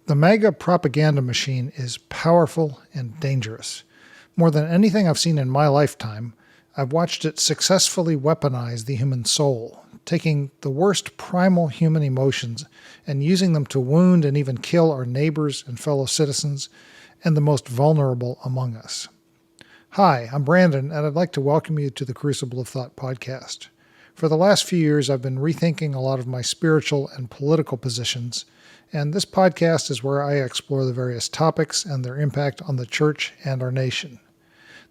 The MAGA propaganda machine is powerful and dangerous. More than anything I've seen in my lifetime, I've watched it successfully weaponize the human soul, taking the worst primal human emotions and using them to wound and even kill our neighbors and fellow citizens and the most vulnerable among us. Hi, I'm Brandon, and I'd like to welcome you to the Crucible of Thought podcast. For the last few years, I've been rethinking a lot of my spiritual and political positions, and this podcast is where I explore the various topics and their impact on the church and our nation.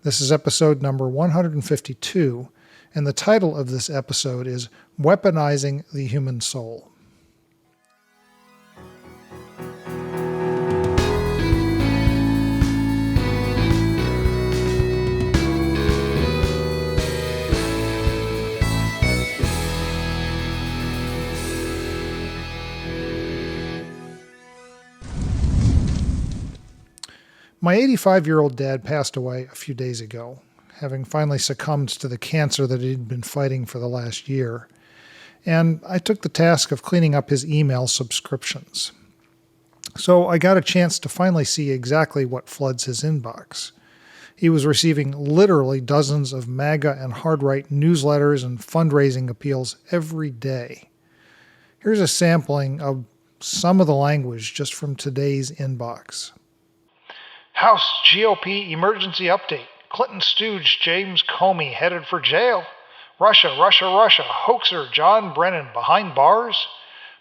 This is episode number 152, and the title of this episode is Weaponizing the Human Soul. My 85-year-old dad passed away a few days ago, having finally succumbed to the cancer that he'd been fighting for the last year, and I took the task of cleaning up his email subscriptions. So I got a chance to finally see exactly what floods his inbox. He was receiving literally dozens of MAGA and hard-right newsletters and fundraising appeals every day. Here's a sampling of some of the language just from today's inbox. House GOP emergency update. Clinton stooge James Comey headed for jail. Russia. Hoaxer John Brennan behind bars.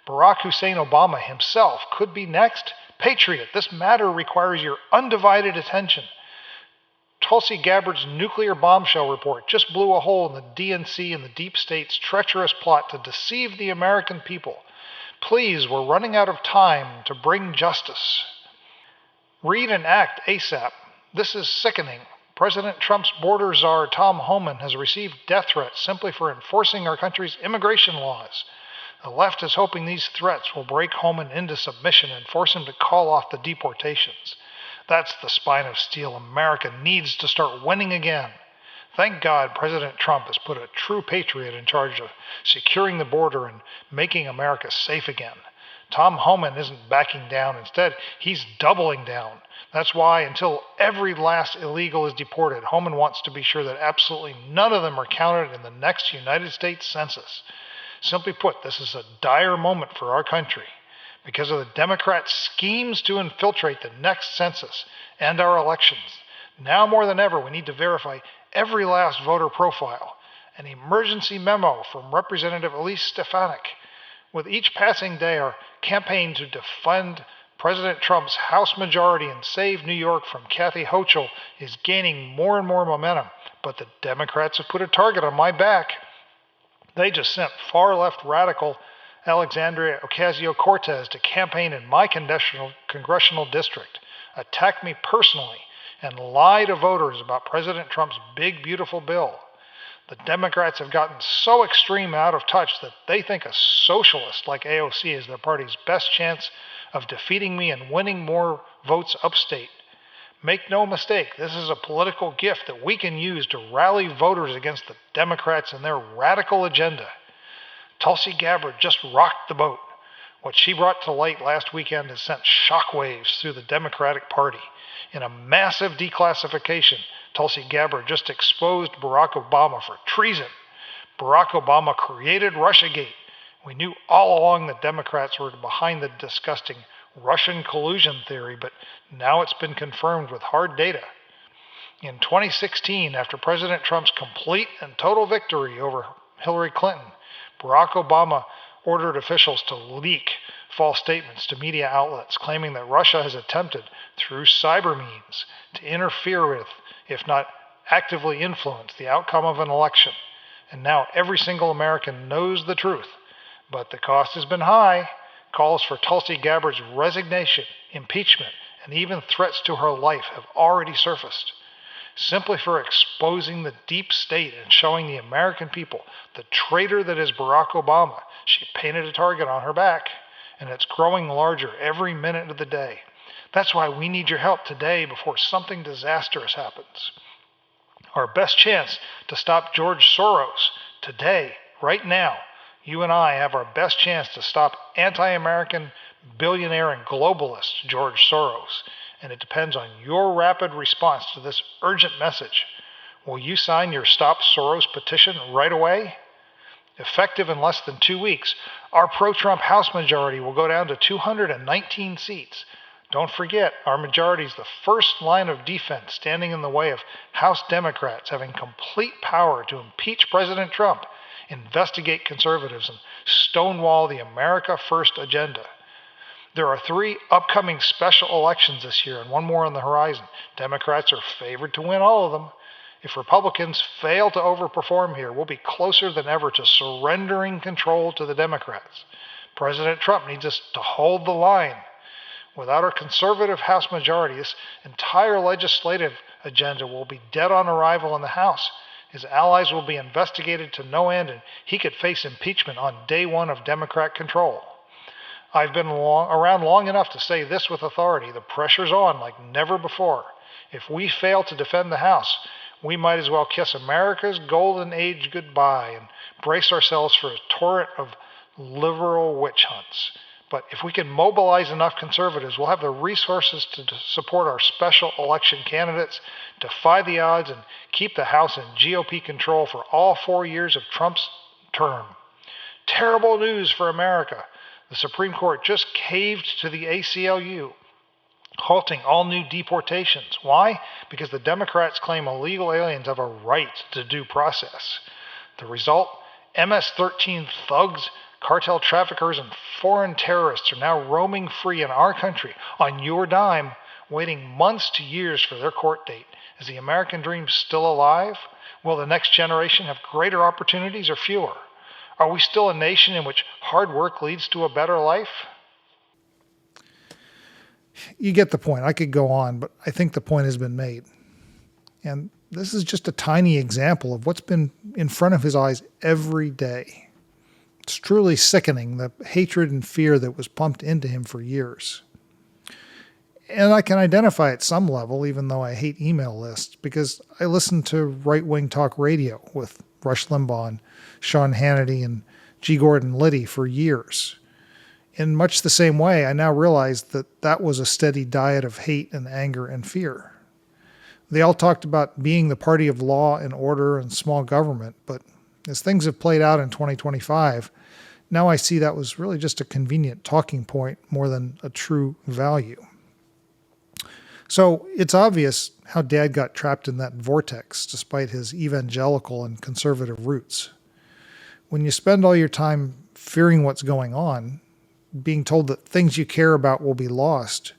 Barack Hussein Obama himself could be next. Patriot. This matter requires your undivided attention. Tulsi Gabbard's nuclear bombshell report just blew a hole in the DNC and the deep state's treacherous plot to deceive the American people. Please, we're running out of time to bring justice. Read and act ASAP. This is sickening. President Trump's border czar Tom Homan has received death threats simply for enforcing our country's immigration laws. The left is hoping these threats will break Homan into submission and force him to call off the deportations. That's the spine of steel America needs to start winning again. Thank God President Trump has put a true patriot in charge of securing the border and making America safe again. Tom Homan isn't backing down. Instead, he's doubling down. That's why, until every last illegal is deported, Homan wants to be sure that absolutely none of them are counted in the next United States Census. Simply put, this is a dire moment for our country. Because of the Democrats' schemes to infiltrate the next census and our elections, now more than ever, we need to verify every last voter profile. An emergency memo from Representative Elise Stefanik. With each passing day, our campaign to defund President Trump's House majority and save New York from Kathy Hochul is gaining more and more momentum. But the Democrats have put a target on my back. They just sent far-left radical Alexandria Ocasio-Cortez to campaign in my congressional district, attack me personally, and lie to voters about President Trump's big, beautiful bill. The Democrats have gotten so extreme out of touch that they think a socialist like AOC is their party's best chance of defeating me and winning more votes upstate. Make no mistake, this is a political gift that we can use to rally voters against the Democrats and their radical agenda. Tulsi Gabbard just rocked the boat. What she brought to light last weekend has sent shockwaves through the Democratic Party. In a massive declassification, Tulsi Gabbard just exposed Barack Obama for treason. Barack Obama created Russiagate. We knew all along the Democrats were behind the disgusting Russian collusion theory, but now it's been confirmed with hard data. In 2016, after President Trump's complete and total victory over Hillary Clinton, Barack Obama ordered officials to leak false statements to media outlets claiming that Russia has attempted, through cyber means, to interfere with, if not actively influence, the outcome of an election. And now every single American knows the truth. But the cost has been high. Calls for Tulsi Gabbard's resignation, impeachment, and even threats to her life have already surfaced. Simply for exposing the deep state and showing the American people the traitor that is Barack Obama, she painted a target on her back, and it's growing larger every minute of the day. That's why we need your help today before something disastrous happens. Our best chance to stop George Soros today, right now, you and I have our best chance to stop anti-American billionaire and globalist George Soros, and it depends on your rapid response to this urgent message. Will you sign your Stop Soros petition right away? Effective in less than 2 weeks, our pro-Trump House majority will go down to 219 seats. Don't forget, our majority is the first line of defense standing in the way of House Democrats having complete power to impeach President Trump, investigate conservatives, and stonewall the America First agenda. There are 3 upcoming special elections this year and one more on the horizon. Democrats are favored to win all of them. If Republicans fail to overperform here, we'll be closer than ever to surrendering control to the Democrats. President Trump needs us to hold the line. Without our conservative House majority, this entire legislative agenda will be dead on arrival in the House. His allies will be investigated to no end, and he could face impeachment on day one of Democrat control. I've been around long enough to say this with authority. The pressure's on like never before. If we fail to defend the House, we might as well kiss America's golden age goodbye and brace ourselves for a torrent of liberal witch hunts. But if we can mobilize enough conservatives, we'll have the resources to support our special election candidates, defy the odds, and keep the House in GOP control for all 4 years of Trump's term. Terrible news for America. The Supreme Court just caved to the ACLU, halting all new deportations. Why? Because the Democrats claim illegal aliens have a right to due process. The result? MS-13 thugs, cartel traffickers, and foreign terrorists are now roaming free in our country on your dime, waiting months to years for their court date. Is the American dream still alive? Will the next generation have greater opportunities or fewer? Are we still a nation in which hard work leads to a better life? You get the point. I could go on, but I think the point has been made. And this is just a tiny example of what's been in front of his eyes every day. It's truly sickening, the hatred and fear that was pumped into him for years. And I can identify at some level, even though I hate email lists, because I listen to right-wing talk radio with Rush Limbaugh and Sean Hannity and G. Gordon Liddy for years. In much the same way, I now realize that that was a steady diet of hate and anger and fear. They all talked about being the party of law and order and small government, but as things have played out in 2025, now I see that was really just a convenient talking point more than a true value. So it's obvious how Dad got trapped in that vortex despite his evangelical and conservative roots. When you spend all your time fearing what's going on, being told that things you care about will be lost,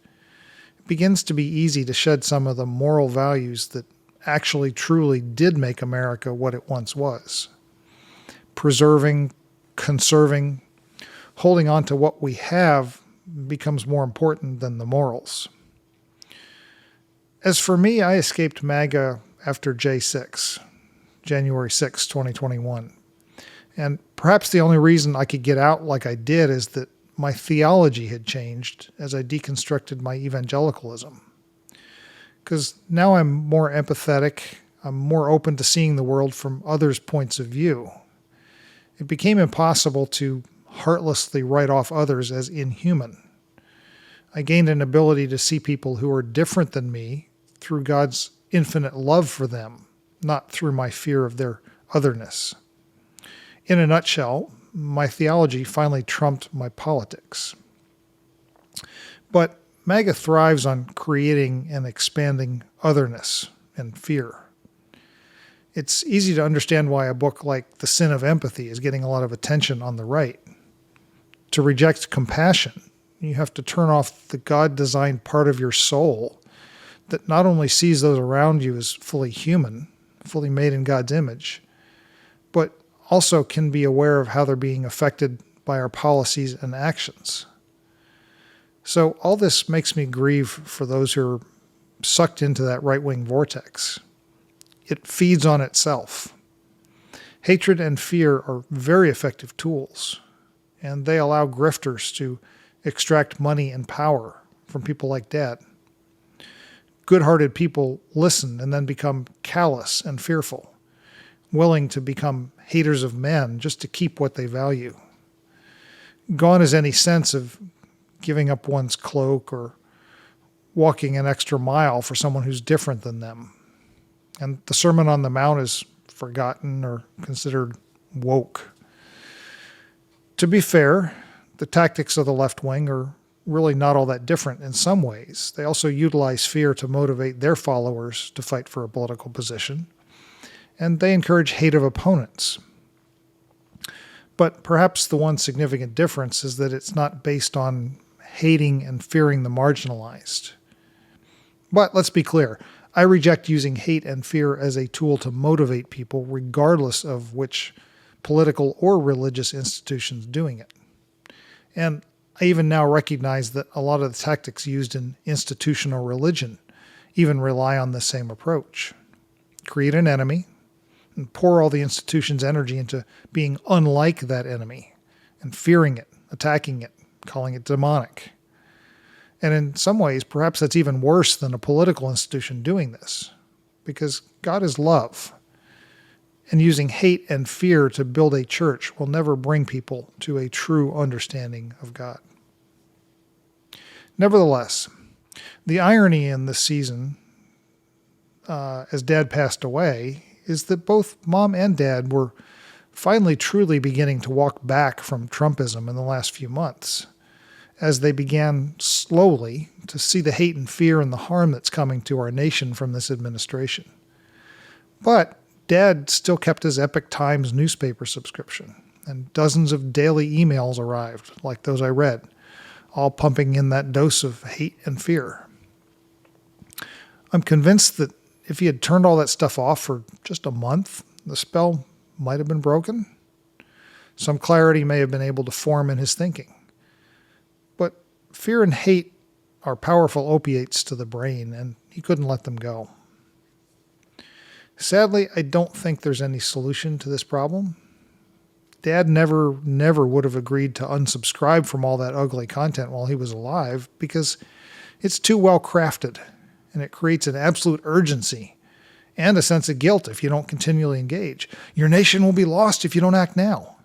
it begins to be easy to shed some of the moral values that actually truly did make America what it once was. Preserving, conserving, holding on to what we have becomes more important than the morals. As for me, I escaped MAGA after J6, January 6, 2021. And perhaps the only reason I could get out like I did is that my theology had changed as I deconstructed my evangelicalism. Because now I'm more empathetic, I'm more open to seeing the world from others' points of view. It became impossible to heartlessly write off others as inhuman. I gained an ability to see people who are different than me through God's infinite love for them, not through my fear of their otherness. In a nutshell, my theology finally trumped my politics. But MAGA thrives on creating and expanding otherness and fear. It's easy to understand why a book like The Sin of Empathy is getting a lot of attention on the right. To reject compassion, you have to turn off the God-designed part of your soul that not only sees those around you as fully human, fully made in God's image, but also can be aware of how they're being affected by our policies and actions. So all this makes me grieve for those who are sucked into that right-wing vortex. It feeds on itself. Hatred and fear are very effective tools, and they allow grifters to extract money and power from people like Dad. Good-hearted people listen and then become callous and fearful, willing to become haters of men just to keep what they value. Gone is any sense of giving up one's cloak or walking an extra mile for someone who's different than them. And the Sermon on the Mount is forgotten or considered woke. To be fair, the tactics of the left wing are really not all that different in some ways. They also utilize fear to motivate their followers to fight for a political position, and they encourage hate of opponents. But perhaps the one significant difference is that it's not based on hating and fearing the marginalized. But let's be clear, I reject using hate and fear as a tool to motivate people regardless of which political or religious institution's doing it. And I even now recognize that a lot of the tactics used in institutional religion even rely on the same approach. Create an enemy and pour all the institution's energy into being unlike that enemy and fearing it, attacking it, calling it demonic. And in some ways, perhaps that's even worse than a political institution doing this, because God is love. And using hate and fear to build a church will never bring people to a true understanding of God. Nevertheless, the irony in this season, as Dad passed away, is that both Mom and Dad were finally truly beginning to walk back from Trumpism in the last few months, as they began slowly to see the hate and fear and the harm that's coming to our nation from this administration. But Dad still kept his Epoch Times newspaper subscription, and dozens of daily emails arrived, like those I read, all pumping in that dose of hate and fear. I'm convinced that if he had turned all that stuff off for just a month, the spell might have been broken. Some clarity may have been able to form in his thinking. But fear and hate are powerful opiates to the brain, and he couldn't let them go. Sadly, I don't think there's any solution to this problem. Dad never would have agreed to unsubscribe from all that ugly content while he was alive because it's too well crafted, and it creates an absolute urgency and a sense of guilt if you don't continually engage. Your nation will be lost if you don't act now.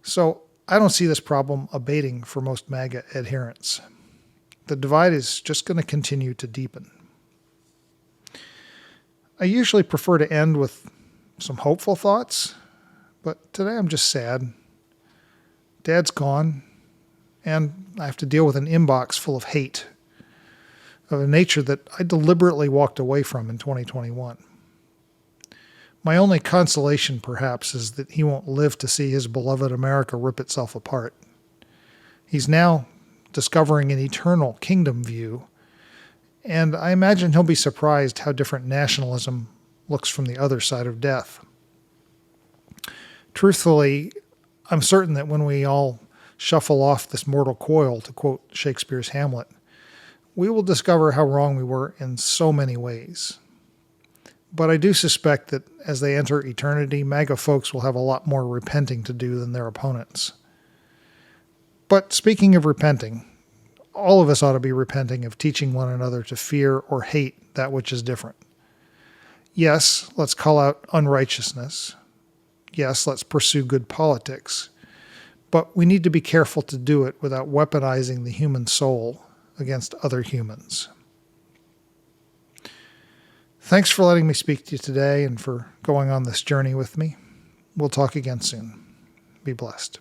So I don't see this problem abating for most MAGA adherents. The divide is just going to continue to deepen. I usually prefer to end with some hopeful thoughts, but today I'm just sad. Dad's gone, and I have to deal with an inbox full of hate of a nature that I deliberately walked away from in 2021. My only consolation, perhaps, is that he won't live to see his beloved America rip itself apart. He's now discovering an eternal kingdom view, and I imagine he'll be surprised how different nationalism looks from the other side of death. Truthfully, I'm certain that when we all shuffle off this mortal coil, to quote Shakespeare's Hamlet, we will discover how wrong we were in so many ways. But I do suspect that as they enter eternity, MAGA folks will have a lot more repenting to do than their opponents. But speaking of repenting, all of us ought to be repenting of teaching one another to fear or hate that which is different. Yes, let's call out unrighteousness. Yes, let's pursue good politics. But we need to be careful to do it without weaponizing the human soul against other humans. Thanks for letting me speak to you today and for going on this journey with me. We'll talk again soon. Be blessed.